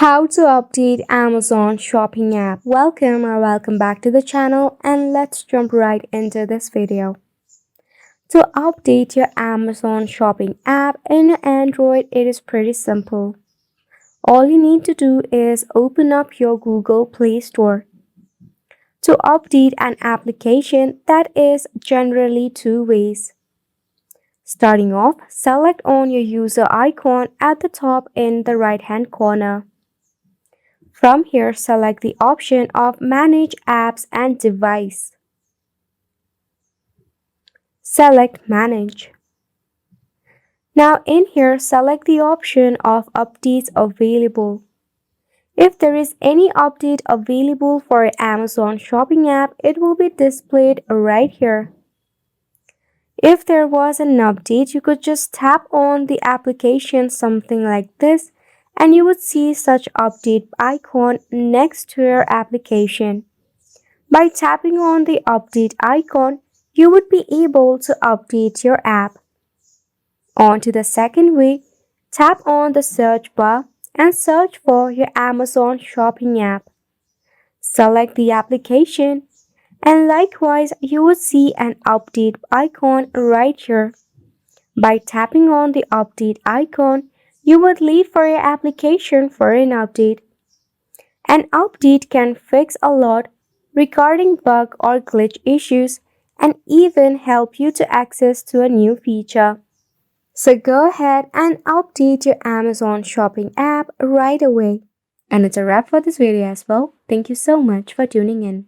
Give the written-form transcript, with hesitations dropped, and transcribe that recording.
How to update Amazon shopping app. Welcome back to the channel, and let's jump right into this video. To update your Amazon shopping app in Android, it is pretty simple. All you need to do is open up your Google Play Store. To update an application, that is generally two ways. Starting off, select on your user icon at the top in the right-hand corner. From here, select the option of Manage Apps and Device. Select Manage. Now in here, select the option of Updates Available. If there is any update available for your Amazon shopping app, it will be displayed right here. If there was an update, you could just tap on the application, something like this, and you would see such update icon next to your application. By tapping on the update icon, you would be able to update your app. On to the second way, tap on the search bar and search for your Amazon shopping app. Select the application, and likewise you would see an update icon right here. By tapping on the update icon, you would leave for your application for an update. An update can fix a lot regarding bug or glitch issues and even help you to access to a new feature. So go ahead and update your Amazon shopping app right away. And it's a wrap for this video as well. Thank you so much for tuning in.